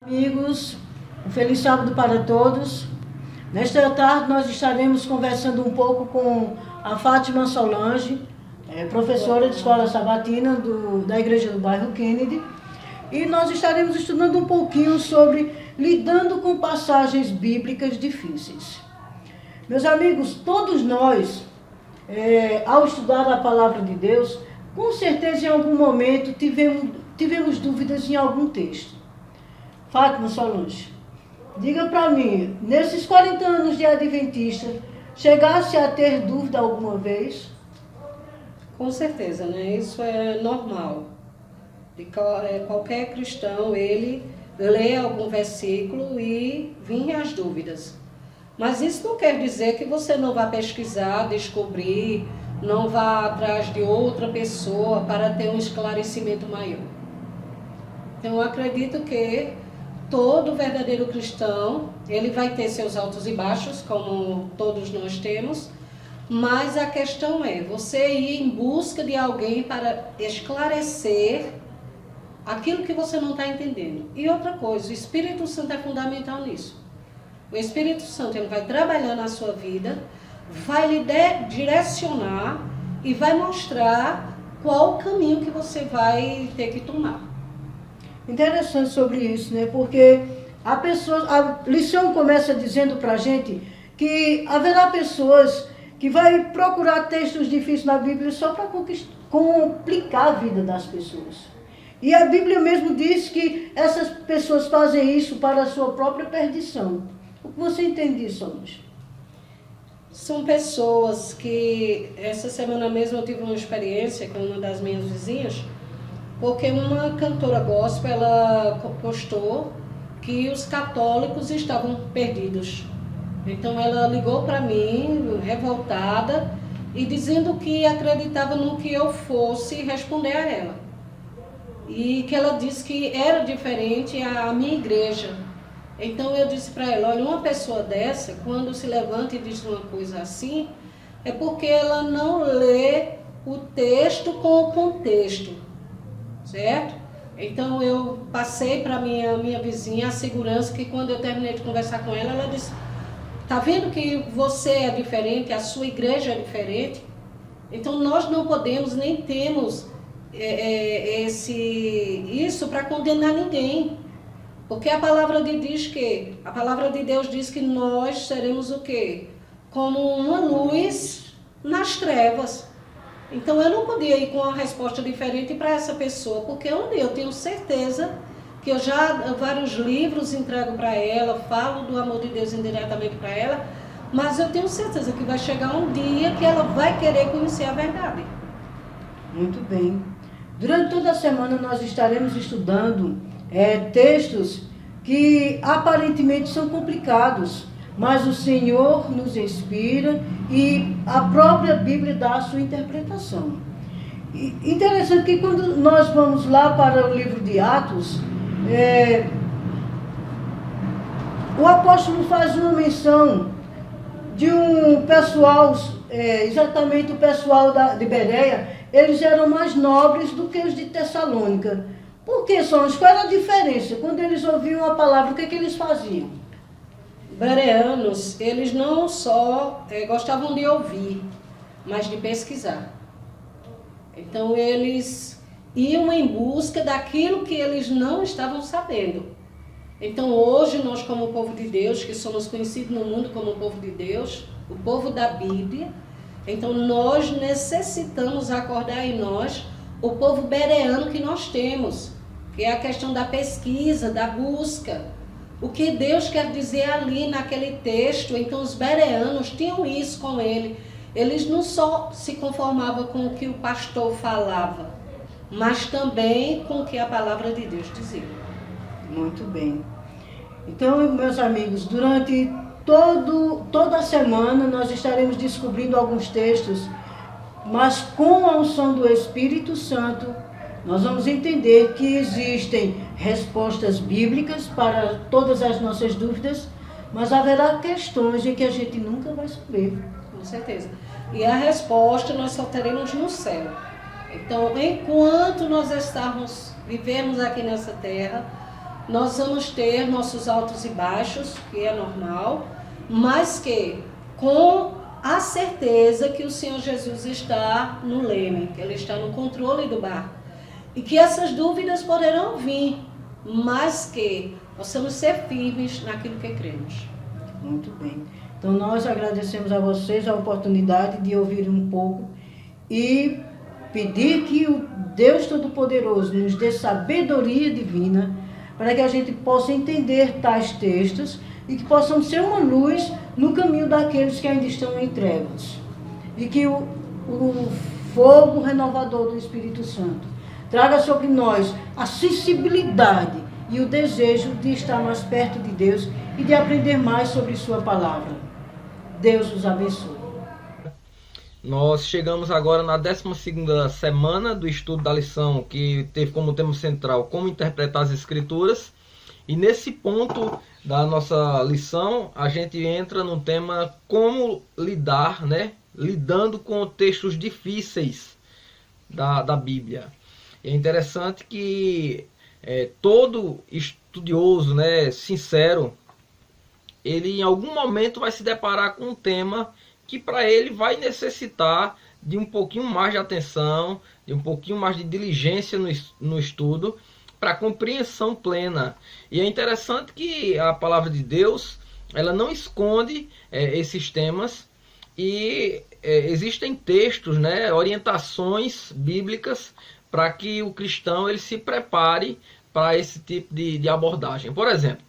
Amigos, um feliz sábado para todos. Nesta tarde nós estaremos conversando um pouco com a Fátima Solange, professora de escola sabatina da igreja do bairro Kennedy, e nós estaremos estudando um pouquinho sobre lidando com passagens bíblicas difíceis. Meus amigos, todos nós, ao estudar a palavra de Deus, com certeza em algum momento tivemos dúvidas em algum texto. Fátima Solange, diga para mim, nesses 40 anos de Adventista, chegasse a ter dúvida alguma vez? Com certeza, né? Isso é normal. Qualquer cristão, ele lê algum versículo e vem as dúvidas. Mas isso não quer dizer que você não vá pesquisar, descobrir, não vá atrás de outra pessoa para ter um esclarecimento maior. Então, eu acredito que todo verdadeiro cristão, ele vai ter seus altos e baixos, como todos nós temos, mas a questão é você ir em busca de alguém para esclarecer aquilo que você não está entendendo. E outra coisa, o Espírito Santo é fundamental nisso. O Espírito Santo, ele vai trabalhar na sua vida, vai lhe direcionar e vai mostrar qual o caminho que você vai ter que tomar. Interessante sobre isso, né? Porque a lição começa dizendo para a gente que haverá pessoas que vai procurar textos difíceis na Bíblia só para complicar a vida das pessoas. E a Bíblia mesmo diz que essas pessoas fazem isso para a sua própria perdição. O que você entende disso, Solange? São pessoas que, essa semana mesmo eu tive uma experiência com uma das minhas vizinhas, porque uma cantora gospel, ela postou que os católicos estavam perdidos. Então ela ligou para mim, revoltada, e dizendo que acreditava no que eu fosse responder a ela. E que ela disse que era diferente a minha igreja. Então eu disse para ela, olha, uma pessoa dessa, quando se levanta e diz uma coisa assim, é porque ela não lê o texto com o contexto. Certo? Então eu passei para minha vizinha a segurança que quando eu terminei de conversar com ela, ela disse, tá vendo que você é diferente, a sua igreja é diferente? Então nós não podemos nem temos isso para condenar ninguém. Porque a palavra de Deus diz que nós seremos o quê? Como uma luz nas trevas. Então eu não podia ir com uma resposta diferente para essa pessoa, porque eu tenho certeza que eu já vários livros entrego para ela, falo do amor de Deus indiretamente para ela, mas eu tenho certeza que vai chegar um dia que ela vai querer conhecer a verdade. Muito bem. Durante toda a semana nós estaremos estudando textos que aparentemente são complicados, mas o Senhor nos inspira e a própria Bíblia dá a sua interpretação. E interessante que quando nós vamos lá para o livro de Atos, o apóstolo faz uma menção de um pessoal, exatamente o pessoal de Bereia, eles eram mais nobres do que os de Tessalônica. Por que, Solange? Qual era a diferença? Quando eles ouviam a palavra, o que eles faziam? Bereanos, eles não só gostavam de ouvir, mas de pesquisar. Então eles iam em busca daquilo que eles não estavam sabendo. Então hoje nós, como povo de Deus, que somos conhecidos no mundo como o povo de Deus, o povo da Bíblia, então nós necessitamos acordar em nós o povo bereano que nós temos, que é a questão da pesquisa, da busca. O que Deus quer dizer ali naquele texto. Então os bereanos tinham isso com ele. Eles não só se conformavam com o que o pastor falava, mas também com o que a palavra de Deus dizia. Muito bem. Então, meus amigos, durante toda a semana nós estaremos descobrindo alguns textos, mas com a unção do Espírito Santo, nós vamos entender que existem respostas bíblicas para todas as nossas dúvidas, mas haverá questões em que a gente nunca vai saber. Com certeza. E a resposta nós só teremos no céu. Então, enquanto nós vivemos aqui nessa terra, nós vamos ter nossos altos e baixos, que é normal, mas que com a certeza que o Senhor Jesus está no leme, que Ele está no controle do barco. E que essas dúvidas poderão vir, mas que possamos ser firmes naquilo que cremos. Muito bem. Então nós agradecemos a vocês a oportunidade de ouvir um pouco e pedir que o Deus Todo-Poderoso nos dê sabedoria divina para que a gente possa entender tais textos e que possam ser uma luz no caminho daqueles que ainda estão em trevas. E que o fogo renovador do Espírito Santo traga sobre nós a sensibilidade e o desejo de estar mais perto de Deus e de aprender mais sobre sua palavra. Deus os abençoe. Nós chegamos agora na 12ª semana do estudo da lição que teve como tema central como interpretar as Escrituras. E nesse ponto da nossa lição, a gente entra no tema como lidar, né? Lidando com textos difíceis da Bíblia. É interessante que todo estudioso, né, sincero, ele em algum momento vai se deparar com um tema que para ele vai necessitar de um pouquinho mais de atenção, de um pouquinho mais de diligência no estudo, para compreensão plena. E é interessante que a palavra de Deus, ela não esconde esses temas, e existem textos, né, orientações bíblicas para que o cristão ele se prepare para esse tipo de abordagem. Por exemplo,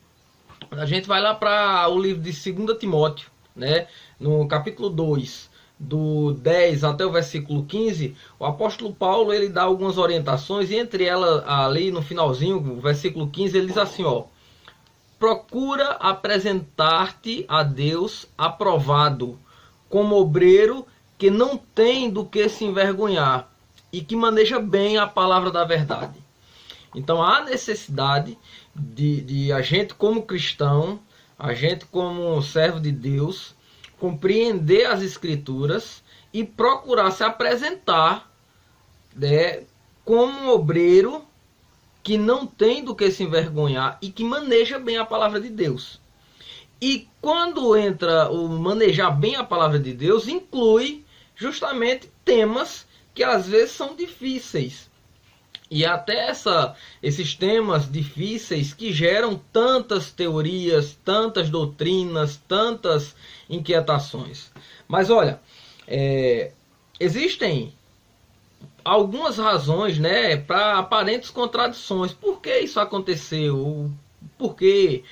a gente vai lá para o livro de 2 Timóteo, né, no capítulo 2, do 10 até o versículo 15, o apóstolo Paulo ele dá algumas orientações, e entre elas, ali no finalzinho, o versículo 15, ele diz assim, ó: procura apresentar-te a Deus aprovado, como obreiro que não tem do que se envergonhar e que maneja bem a palavra da verdade. Então há necessidade de a gente como cristão, a gente como servo de Deus, compreender as Escrituras e procurar se apresentar, né, como um obreiro que não tem do que se envergonhar e que maneja bem a palavra de Deus. E quando entra o manejar bem a palavra de Deus, inclui justamente temas que às vezes são difíceis. E até esses temas difíceis que geram tantas teorias, tantas doutrinas, tantas inquietações. Mas olha, existem algumas razões, né, para aparentes contradições. Por que isso aconteceu? Por que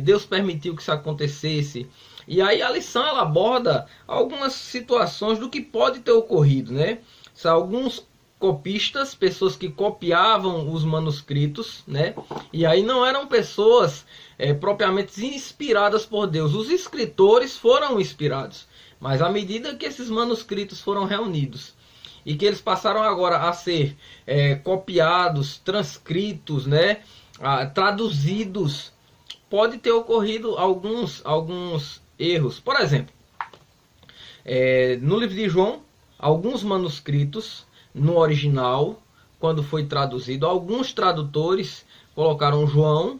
Deus permitiu que isso acontecesse? E aí a lição ela aborda algumas situações do que pode ter ocorrido, né? São alguns copistas, pessoas que copiavam os manuscritos, né? E aí não eram pessoas propriamente inspiradas por Deus. Os escritores foram inspirados, mas à medida que esses manuscritos foram reunidos e que eles passaram agora a ser copiados, transcritos, né? Traduzidos, pode ter ocorrido alguns erros. Por exemplo, no livro de João, alguns manuscritos no original, quando foi traduzido, alguns tradutores colocaram João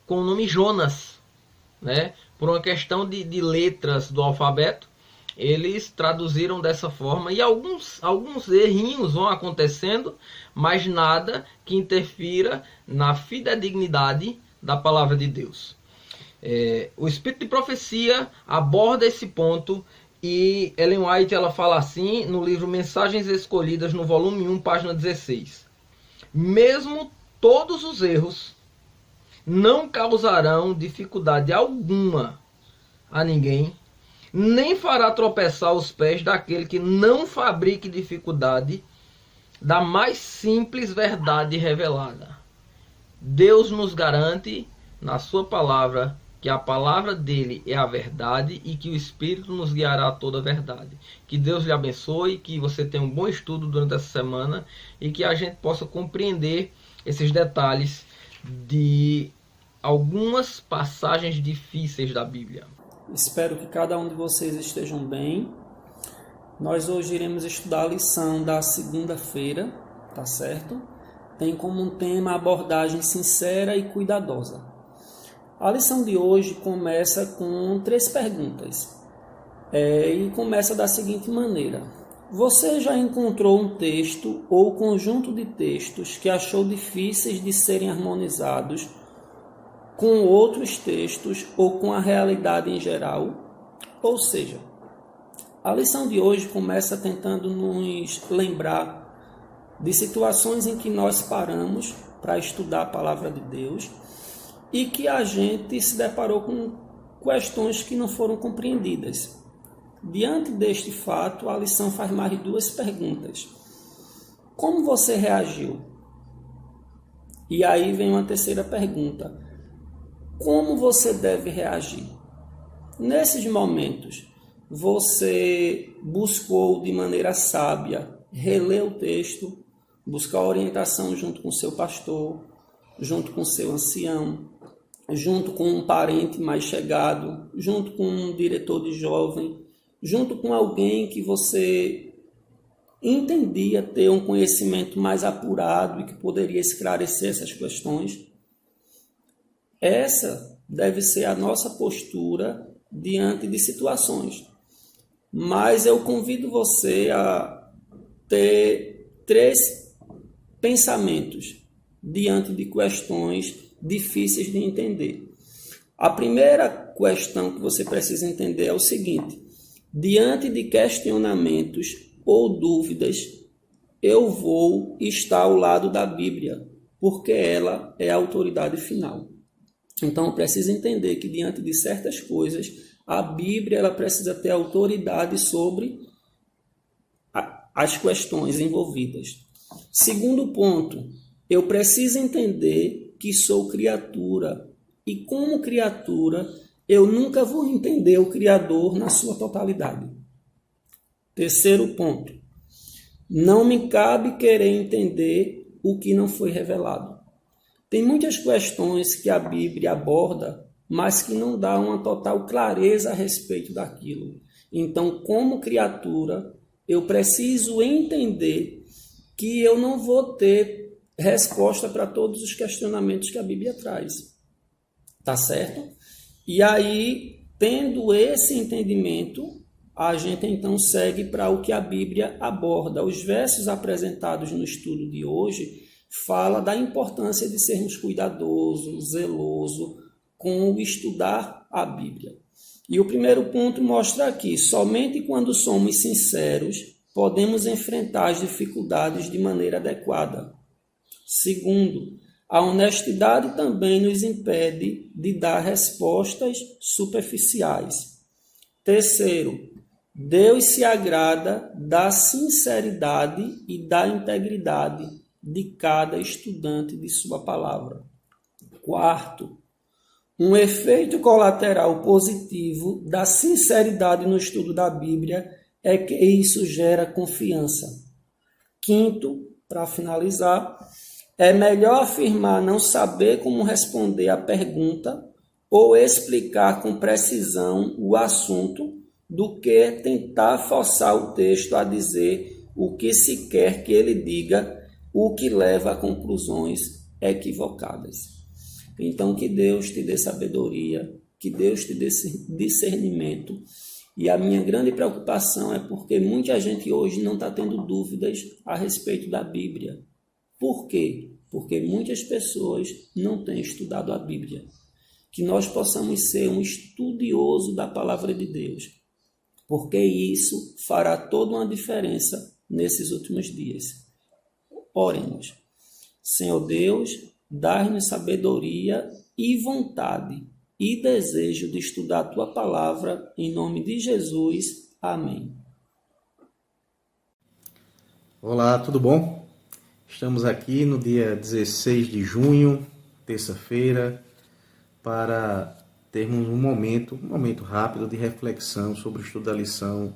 com o nome Jonas, né? Por uma questão de letras do alfabeto, eles traduziram dessa forma, e alguns errinhos vão acontecendo, mas nada que interfira na fidedignidade da palavra de Deus. O Espírito de Profecia aborda esse ponto, e Ellen White ela fala assim no livro Mensagens Escolhidas, no volume 1, página 16. Mesmo todos os erros não causarão dificuldade alguma a ninguém, nem fará tropeçar os pés daquele que não fabrique dificuldade da mais simples verdade revelada. Deus nos garante na sua palavra que a palavra dele é a verdade e que o Espírito nos guiará a toda a verdade. Que Deus lhe abençoe, que você tenha um bom estudo durante essa semana e que a gente possa compreender esses detalhes de algumas passagens difíceis da Bíblia. Espero que cada um de vocês estejam bem. Nós hoje iremos estudar a lição da segunda-feira, tá certo? tem como um tema a abordagem sincera e cuidadosa. A lição de hoje começa com 3 perguntas e começa da seguinte maneira: você já encontrou um texto ou conjunto de textos que achou difíceis de serem harmonizados com outros textos ou com a realidade em geral? Ou seja, a lição de hoje começa tentando nos lembrar de situações em que nós paramos para estudar a palavra de Deus e que a gente se deparou com questões que não foram compreendidas. Diante deste fato, a lição faz mais de 2 perguntas. Como você reagiu? E aí vem uma terceira pergunta. Como você deve reagir? Nesses momentos, você buscou de maneira sábia reler o texto, buscar orientação junto com seu pastor, junto com seu ancião, junto com um parente mais chegado, junto com um diretor de jovem, junto com alguém que você entendia ter um conhecimento mais apurado e que poderia esclarecer essas questões? Essa deve ser a nossa postura diante de situações. Mas eu convido você a ter 3 pensamentos diante de questões difíceis de entender. A primeira questão que você precisa entender é o seguinte: diante de questionamentos ou dúvidas, eu vou estar ao lado da Bíblia, porque ela é a autoridade final. Então, eu preciso entender que diante de certas coisas, a Bíblia ela precisa ter autoridade sobre as questões envolvidas. Segundo ponto, eu preciso entender que sou criatura e, como criatura, eu nunca vou entender o Criador na sua totalidade. Terceiro ponto, não me cabe querer entender o que não foi revelado. Tem muitas questões que a Bíblia aborda, mas que não dá uma total clareza a respeito daquilo. Então, como criatura, eu preciso entender que eu não vou ter resposta para todos os questionamentos que a Bíblia traz. Tá certo? E aí, tendo esse entendimento, a gente então segue para o que a Bíblia aborda. Os versos apresentados no estudo de hoje fala da importância de sermos cuidadosos, zelosos com o estudar a Bíblia. E o primeiro ponto mostra aqui: somente quando somos sinceros podemos enfrentar as dificuldades de maneira adequada. Segundo, a honestidade também nos impede de dar respostas superficiais. Terceiro, Deus se agrada da sinceridade e da integridade de cada estudante de sua palavra. Quarto, um efeito colateral positivo da sinceridade no estudo da Bíblia é que isso gera confiança. Quinto, para finalizar, é melhor afirmar não saber como responder à pergunta ou explicar com precisão o assunto do que tentar forçar o texto a dizer o que se quer que ele diga, o que leva a conclusões equivocadas. Então, que Deus te dê sabedoria, que Deus te dê discernimento. E a minha grande preocupação é porque muita gente hoje não está tendo dúvidas a respeito da Bíblia. Por quê? Porque muitas pessoas não têm estudado a Bíblia. Que nós possamos ser um estudioso da palavra de Deus, porque isso fará toda uma diferença nesses últimos dias. Oremos. Senhor Deus, dai-nos sabedoria e vontade e desejo de estudar a Tua palavra, em nome de Jesus. Amém. Olá, tudo bom? Estamos aqui no dia 16 de junho, terça-feira, para termos um momento rápido de reflexão sobre o estudo da lição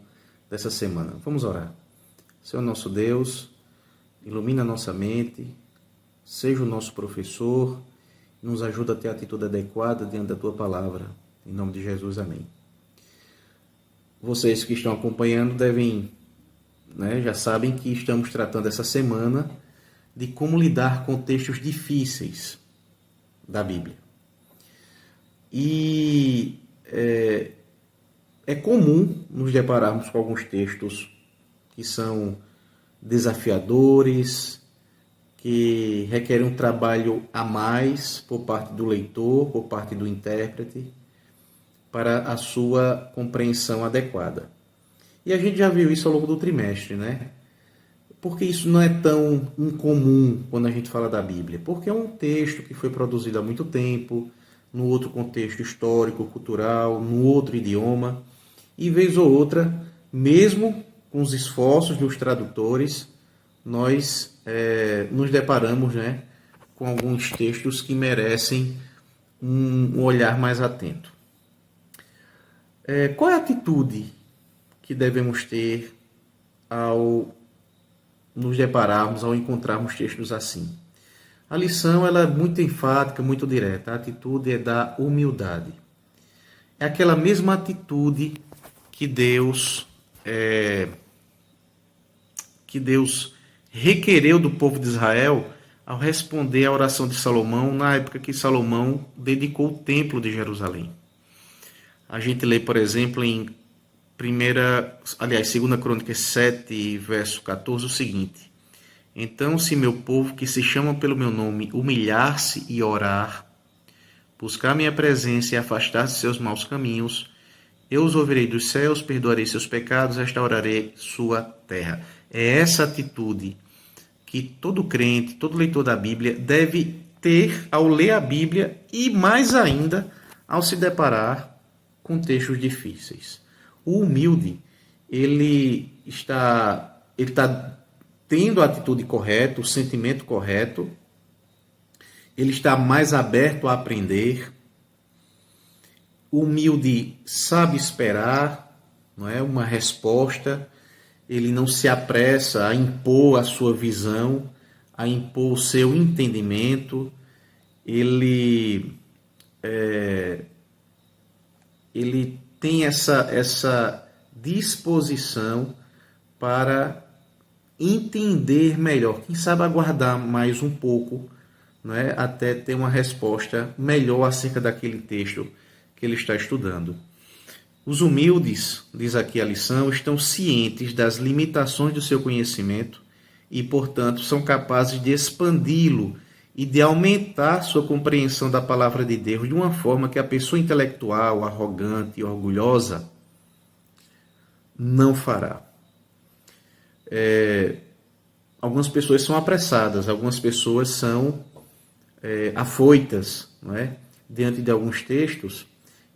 dessa semana. Vamos orar. Senhor nosso Deus, ilumina a nossa mente, seja o nosso professor, nos ajuda a ter a atitude adequada diante da Tua palavra. Em nome de Jesus, amém. Vocês que estão acompanhando já sabem que estamos tratando essa semana de como lidar com textos difíceis da Bíblia. E é comum nos depararmos com alguns textos que são desafiadores, que requerem um trabalho a mais por parte do leitor, por parte do intérprete, para a sua compreensão adequada. E a gente já viu isso ao longo do trimestre, né? Porque isso não é tão incomum quando a gente fala da Bíblia? Porque é um texto que foi produzido há muito tempo, no outro contexto histórico, cultural, no outro idioma, e vez ou outra, mesmo com os esforços dos tradutores, nós nos deparamos, né, com alguns textos que merecem um olhar mais atento. Qual é a atitude que devemos ter ao nos depararmos, ao encontrarmos textos assim? A lição ela é muito enfática, muito direta. A atitude é da humildade. É aquela mesma atitude que Deus requereu do povo de Israel ao responder à oração de Salomão na época que Salomão dedicou o templo de Jerusalém. A gente lê, por exemplo, em 2 Crônicas 7, verso 14, o seguinte: então, se meu povo, que se chama pelo meu nome, humilhar-se e orar, buscar minha presença e afastar-se de seus maus caminhos, eu os ouvirei dos céus, perdoarei seus pecados, restaurarei sua terra. É essa atitude que todo crente, todo leitor da Bíblia deve ter ao ler a Bíblia e, mais ainda, ao se deparar com textos difíceis. O humilde, ele está tendo a atitude correta, o sentimento correto, ele está mais aberto a aprender. O humilde sabe esperar, não é, uma resposta, ele não se apressa a impor a sua visão, a impor o seu entendimento, ele tem essa disposição para entender melhor, quem sabe aguardar mais um pouco, né, até ter uma resposta melhor acerca daquele texto que ele está estudando. Os humildes, diz aqui a lição, estão cientes das limitações do seu conhecimento e, portanto, são capazes de expandi-lo e de aumentar sua compreensão da palavra de Deus de uma forma que a pessoa intelectual, arrogante e orgulhosa não fará. Algumas pessoas são apressadas, algumas pessoas são afoitas, não é, diante de alguns textos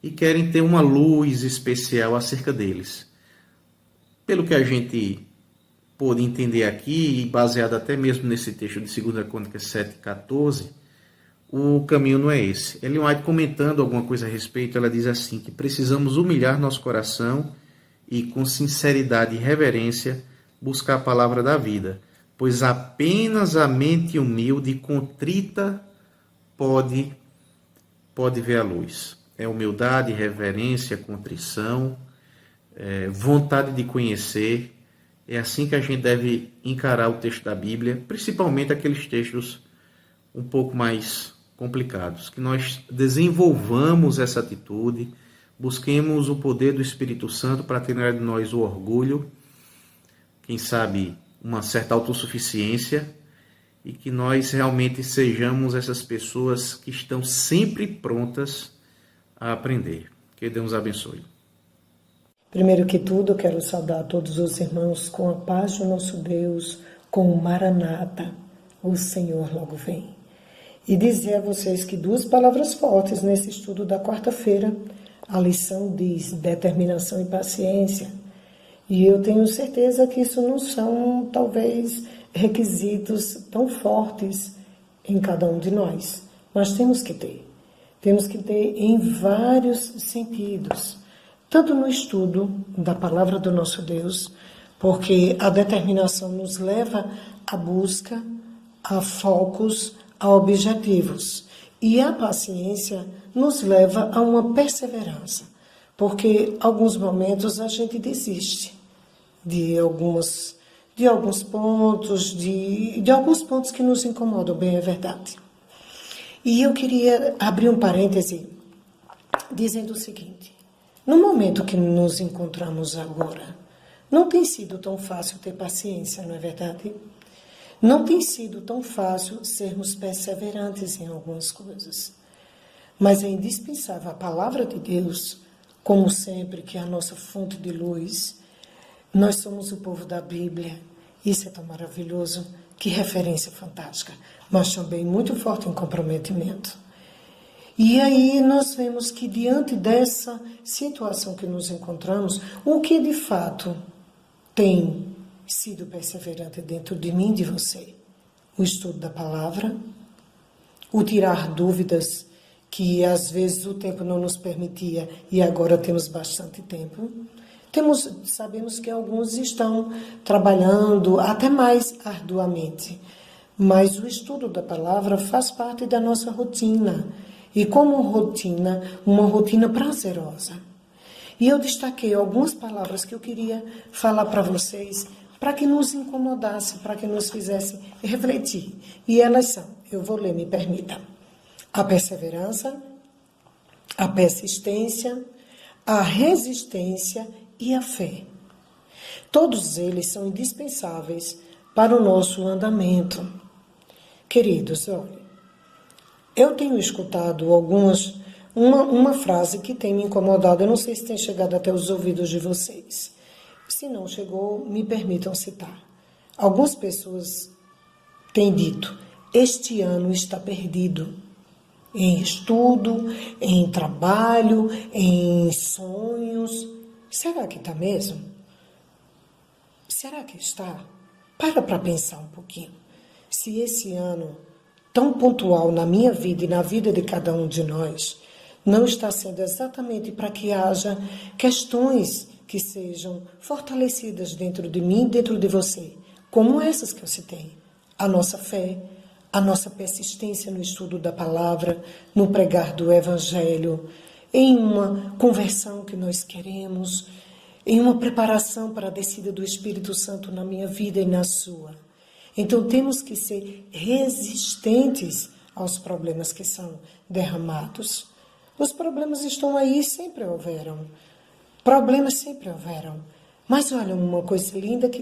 e querem ter uma luz especial acerca deles. Pelo que a gente pôde entender aqui, e baseado até mesmo nesse texto de 2 Crônicas 7,14, o caminho não é esse. Ellen White, comentando alguma coisa a respeito, ela diz assim, que precisamos humilhar nosso coração e, com sinceridade e reverência, buscar a palavra da vida, pois apenas a mente humilde e contrita pode ver a luz. É humildade, reverência, contrição, vontade de conhecer. É assim que a gente deve encarar o texto da Bíblia, principalmente aqueles textos um pouco mais complicados. Que nós desenvolvamos essa atitude, busquemos o poder do Espírito Santo para tirar de nós o orgulho, quem sabe uma certa autossuficiência, e que nós realmente sejamos essas pessoas que estão sempre prontas a aprender. Que Deus nos abençoe. Primeiro que tudo, eu quero saudar todos os irmãos com a paz do nosso Deus, com o Maranata, o Senhor logo vem. E dizer a vocês que duas palavras fortes nesse estudo da quarta-feira, a lição diz determinação e paciência. E eu tenho certeza que isso não são, talvez, requisitos tão fortes em cada um de nós, mas temos que ter. Temos que ter em vários sentidos, tanto no estudo da palavra do nosso Deus, porque a determinação nos leva à busca, a focos, a objetivos. E a paciência nos leva a uma perseverança, porque alguns momentos a gente desiste de algumas de alguns pontos, de alguns pontos que nos incomodam, bem é verdade. E eu queria abrir um parêntese dizendo o seguinte: no momento que nos encontramos agora, não tem sido tão fácil ter paciência, não é verdade? Não tem sido tão fácil sermos perseverantes em algumas coisas. Mas é indispensável a palavra de Deus, como sempre, que é a nossa fonte de luz. Nós somos o povo da Bíblia. Isso é tão maravilhoso. Que referência fantástica. Mas também muito forte em comprometimento. E aí nós vemos que diante dessa situação que nos encontramos, o que de fato tem sido perseverante dentro de mim e de você? O estudo da palavra, o tirar dúvidas que às vezes o tempo não nos permitia e agora temos bastante tempo. Sabemos que alguns estão trabalhando até mais arduamente, mas o estudo da palavra faz parte da nossa rotina. E como rotina, uma rotina prazerosa. E eu destaquei algumas palavras que eu queria falar para vocês, para que nos incomodasse, para que nos fizesse refletir. E elas são, eu vou ler, me permita: a perseverança, a persistência, a resistência e a fé. Todos eles são indispensáveis para o nosso andamento. Queridos, olha, eu tenho escutado uma frase que tem me incomodado, eu não sei se tem chegado até os ouvidos de vocês. Se não chegou, me permitam citar. Algumas pessoas têm dito: este ano está perdido. Em estudo, em trabalho, em sonhos. Será que está mesmo? Será que está? Para pensar um pouquinho. Se esse ano tão pontual na minha vida e na vida de cada um de nós não está sendo exatamente para que haja questões que sejam fortalecidas dentro de mim e dentro de você, como essas que eu citei: a nossa fé, a nossa persistência no estudo da palavra, no pregar do Evangelho, em uma conversão que nós queremos, em uma preparação para a descida do Espírito Santo na minha vida e na sua. Então temos que ser resistentes aos problemas que são derramados. Os problemas estão aí, sempre houveram. Problemas sempre houveram. Mas olha, uma coisa linda que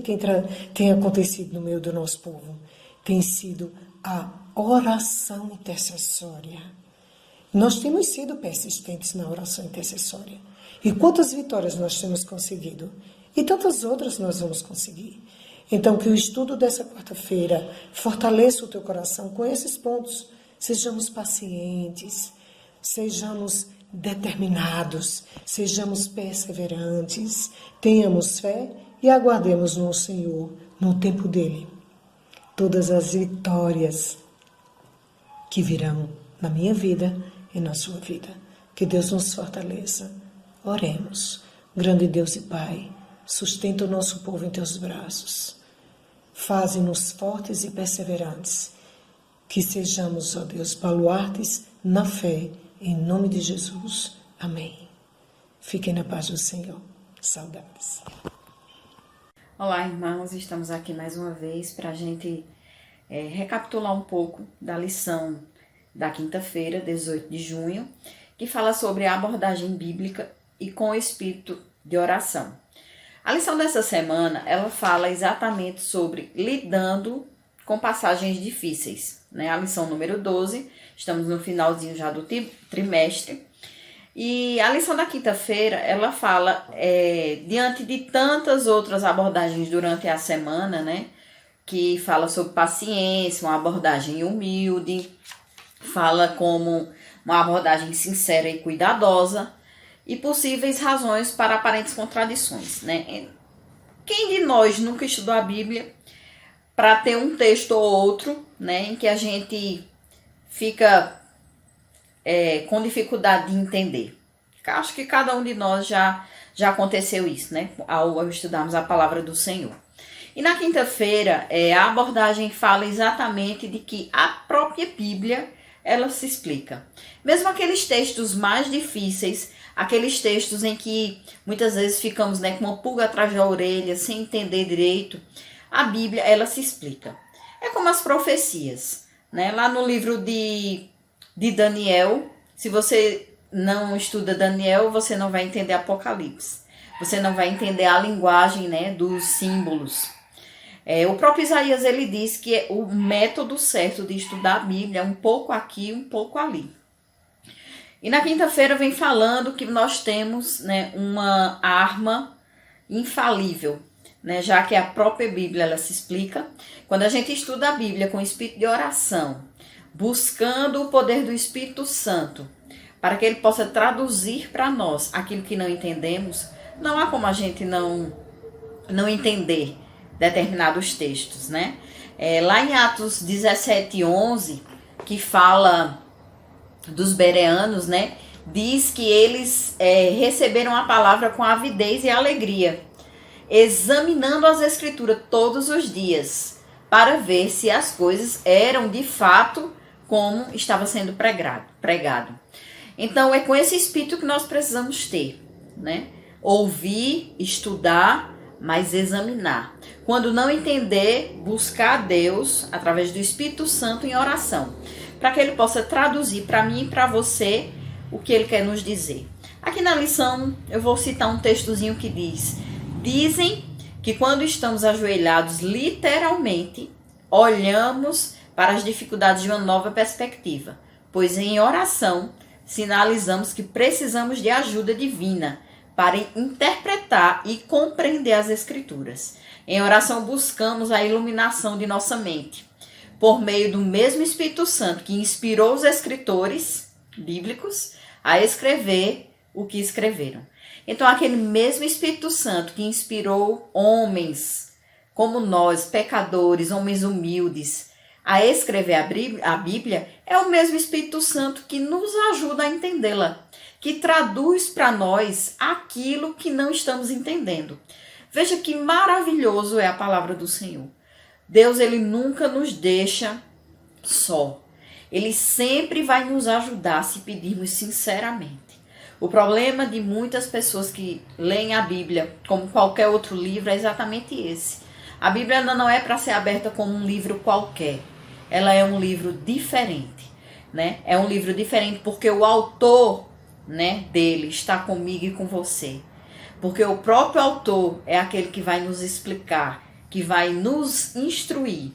tem acontecido no meio do nosso povo. Tem sido a oração intercessória. Nós temos sido persistentes na oração intercessória. E quantas vitórias nós temos conseguido? E tantas outras nós vamos conseguir. Então, que o estudo dessa quarta-feira fortaleça o teu coração com esses pontos. Sejamos pacientes, sejamos determinados, sejamos perseverantes, tenhamos fé e aguardemos no Senhor, no tempo dele, todas as vitórias que virão na minha vida e na sua vida. Que Deus nos fortaleça. Oremos. Grande Deus e Pai, sustenta o nosso povo em teus braços. Faze-nos fortes e perseverantes. Que sejamos, ó Deus, baluartes na fé, em nome de Jesus. Amém. Fiquem na paz do Senhor. Saudades. Olá, irmãos. Estamos aqui mais uma vez para a gente recapitular um pouco da lição da quinta-feira, 18 de junho, que fala sobre a abordagem bíblica e com o espírito de oração. A lição dessa semana, ela fala exatamente sobre lidando com passagens difíceis, né? A lição número 12, estamos no finalzinho já do trimestre. E a lição da quinta-feira, ela fala, diante de tantas outras abordagens durante a semana, né? Que fala sobre paciência, uma abordagem humilde, fala como uma abordagem sincera e cuidadosa, e possíveis razões para aparentes contradições, né? Quem de nós nunca estudou a Bíblia para ter um texto ou outro, né, em que a gente fica com dificuldade de entender? Acho que cada um de nós já aconteceu isso, né, ao estudarmos a palavra do Senhor. E na quinta-feira, a abordagem fala exatamente de que a própria Bíblia, ela se explica. Mesmo aqueles textos mais difíceis, aqueles textos em que muitas vezes ficamos, né, com uma pulga atrás da orelha, sem entender direito, a Bíblia, ela se explica. É como as profecias, né? Lá no livro de Daniel, se você não estuda Daniel, você não vai entender Apocalipse. Você não vai entender a linguagem, né, dos símbolos. O próprio Isaías, ele diz que o método certo de estudar a Bíblia é um pouco aqui, um pouco ali. E na quinta-feira vem falando que nós temos, né, uma arma infalível, né, já que a própria Bíblia ela se explica. Quando a gente estuda a Bíblia com espírito de oração, buscando o poder do Espírito Santo, para que ele possa traduzir para nós aquilo que não entendemos, não há como a gente não entender determinados textos, né? Lá em Atos 17:11, que fala dos bereanos, né? Diz que eles receberam a palavra com avidez e alegria, examinando as escrituras todos os dias, para ver se as coisas eram de fato como estava sendo pregado. Então é com esse espírito que nós precisamos ter, né? Ouvir, estudar, mas examinar. Quando não entender, buscar a Deus através do Espírito Santo em oração, para que ele possa traduzir para mim e para você o que ele quer nos dizer. Aqui na lição eu vou citar um textozinho que diz: dizem que quando estamos ajoelhados, literalmente, olhamos para as dificuldades de uma nova perspectiva, pois em oração sinalizamos que precisamos de ajuda divina para interpretar e compreender as Escrituras. Em oração buscamos a iluminação de nossa mente, por meio do mesmo Espírito Santo que inspirou os escritores bíblicos a escrever o que escreveram. Então, aquele mesmo Espírito Santo que inspirou homens como nós, pecadores, homens humildes, a escrever a Bíblia, é o mesmo Espírito Santo que nos ajuda a entendê-la, que traduz para nós aquilo que não estamos entendendo. Veja que maravilhoso é a palavra do Senhor. Deus, ele nunca nos deixa só. Ele sempre vai nos ajudar se pedirmos sinceramente. O problema de muitas pessoas que leem a Bíblia como qualquer outro livro é exatamente esse. A Bíblia não é para ser aberta como um livro qualquer. Ela é um livro diferente, né? É um livro diferente porque o autor, né, dele está comigo e com você. Porque o próprio autor é aquele que vai nos explicar, que vai nos instruir.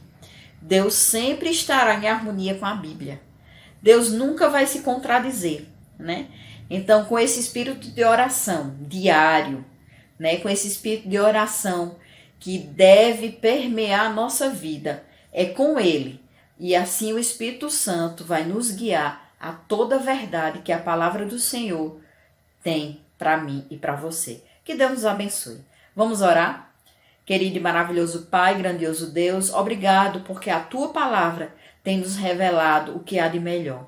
Deus sempre estará em harmonia com a Bíblia. Deus nunca vai se contradizer, né? Então, com esse espírito de oração diário, né, com esse espírito de oração que deve permear a nossa vida, é com ele. E assim o Espírito Santo vai nos guiar a toda a verdade que a palavra do Senhor tem para mim e para você. Que Deus nos abençoe. Vamos orar? Querido e maravilhoso Pai, grandioso Deus, obrigado porque a Tua palavra tem nos revelado o que há de melhor.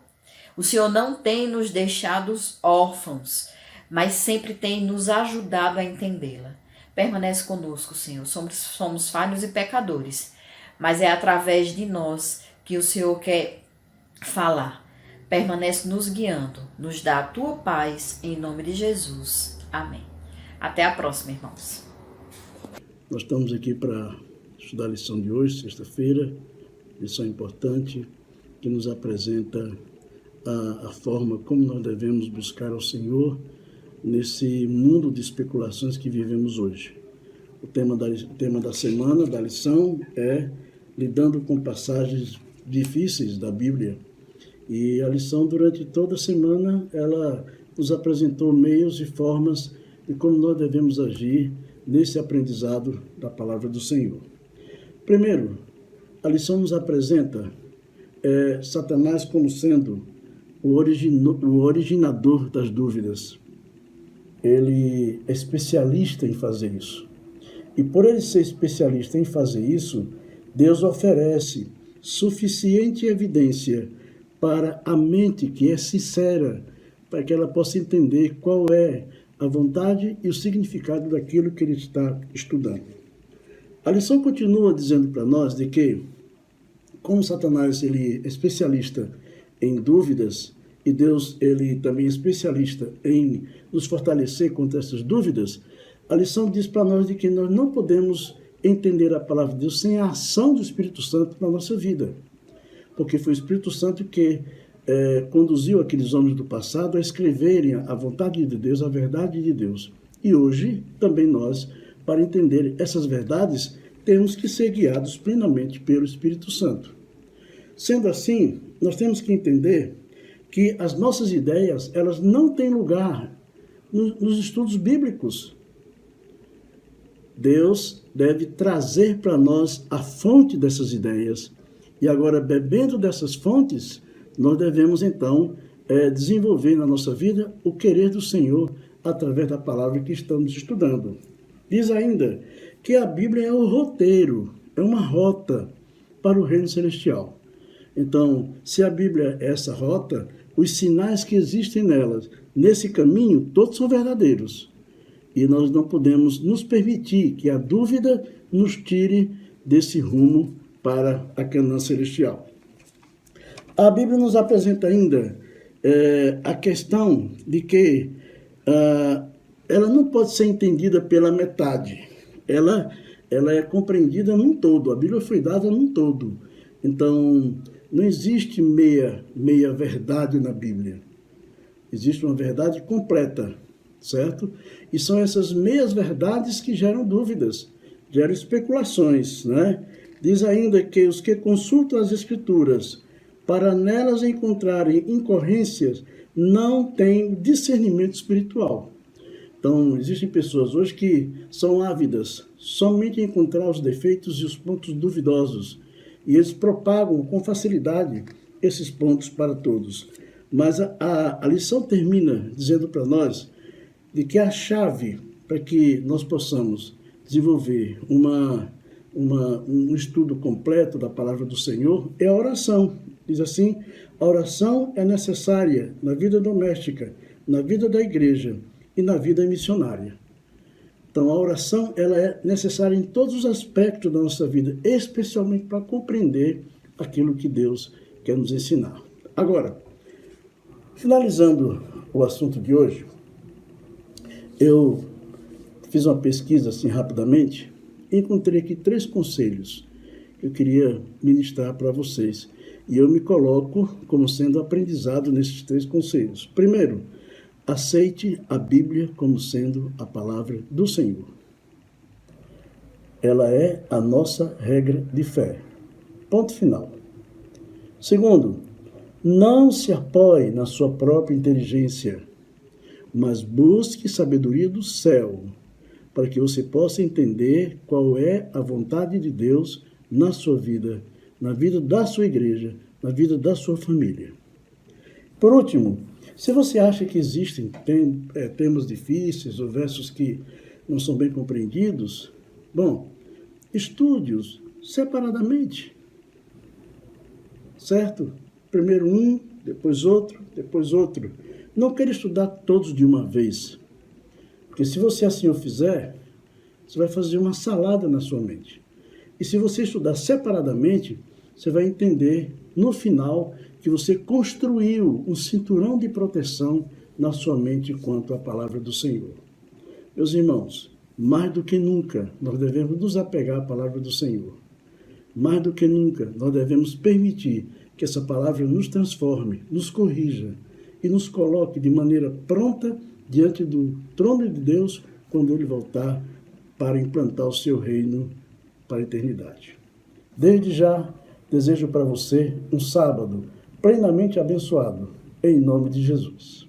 O Senhor não tem nos deixado órfãos, mas sempre tem nos ajudado a entendê-la. Permanece conosco, Senhor. Somos falhos e pecadores, mas é através de nós que o Senhor quer falar. Permanece nos guiando, nos dá a Tua paz, em nome de Jesus. Amém. Até a próxima, irmãos. Nós estamos aqui para estudar a lição de hoje, sexta-feira, lição importante que nos apresenta a forma como nós devemos buscar ao Senhor nesse mundo de especulações que vivemos hoje. O tema da semana, da lição, é lidando com passagens difíceis da Bíblia. E a lição, durante toda a semana, ela nos apresentou meios e formas de como nós devemos agir nesse aprendizado da palavra do Senhor. Primeiro, a lição nos apresenta Satanás como sendo o originador das dúvidas. Ele é especialista em fazer isso. E por ele ser especialista em fazer isso, Deus oferece suficiente evidência para a mente que é sincera, para que ela possa entender qual é a vontade e o significado daquilo que ele está estudando. A lição continua dizendo para nós de que, como Satanás ele é especialista em dúvidas, e Deus ele também é especialista em nos fortalecer contra essas dúvidas, a lição diz para nós de que nós não podemos entender a palavra de Deus sem a ação do Espírito Santo na nossa vida. Porque foi o Espírito Santo que conduziu aqueles homens do passado a escreverem a vontade de Deus, a verdade de Deus. E hoje, também nós, para entender essas verdades, temos que ser guiados plenamente pelo Espírito Santo. Sendo assim, nós temos que entender que as nossas ideias, elas não têm lugar nos estudos bíblicos. Deus deve trazer para nós a fonte dessas ideias. E agora, bebendo dessas fontes, nós devemos, então, desenvolver na nossa vida o querer do Senhor através da palavra que estamos estudando. Diz ainda que a Bíblia é o roteiro, é uma rota para o reino celestial. Então, se a Bíblia é essa rota, os sinais que existem nelas, nesse caminho, todos são verdadeiros. E nós não podemos nos permitir que a dúvida nos tire desse rumo para a Canaã celestial. A Bíblia nos apresenta ainda a questão de que ela não pode ser entendida pela metade. Ela é compreendida num todo. A Bíblia foi dada num todo. Então, não existe meia verdade na Bíblia. Existe uma verdade completa, certo? E são essas meias verdades que geram dúvidas, geram especulações, né? Diz ainda que os que consultam as Escrituras para nelas encontrarem incorrências não têm discernimento espiritual. Então, existem pessoas hoje que são ávidas somente em encontrar os defeitos e os pontos duvidosos. E eles propagam com facilidade esses pontos para todos. Mas a lição termina dizendo para nós de que a chave para que nós possamos desenvolver um estudo completo da palavra do Senhor é a oração. Diz assim, a oração é necessária na vida doméstica, na vida da igreja e na vida missionária. Então, a oração ela é necessária em todos os aspectos da nossa vida, especialmente para compreender aquilo que Deus quer nos ensinar. Agora, finalizando o assunto de hoje, eu fiz uma pesquisa assim rapidamente e encontrei aqui 3 conselhos que eu queria ministrar para vocês. E eu me coloco como sendo aprendizado nesses 3 conselhos. Primeiro, aceite a Bíblia como sendo a palavra do Senhor. Ela é a nossa regra de fé. Ponto final. Segundo, não se apoie na sua própria inteligência, mas busque sabedoria do céu, para que você possa entender qual é a vontade de Deus na sua vida, na vida da sua igreja, na vida da sua família. Por último, se você acha que existem temas difíceis ou versos que não são bem compreendidos, bom, estude-os separadamente, certo? Primeiro um, depois outro, depois outro. Não queira estudar todos de uma vez, porque se você assim o fizer, você vai fazer uma salada na sua mente. E se você estudar separadamente, você vai entender no final que você construiu um cinturão de proteção na sua mente quanto à palavra do Senhor. Meus irmãos, mais do que nunca, nós devemos nos apegar à palavra do Senhor. Mais do que nunca, nós devemos permitir que essa palavra nos transforme, nos corrija e nos coloque de maneira pronta diante do trono de Deus quando Ele voltar para implantar o seu reino para a eternidade. Desde já, desejo para você um sábado plenamente abençoado, em nome de Jesus.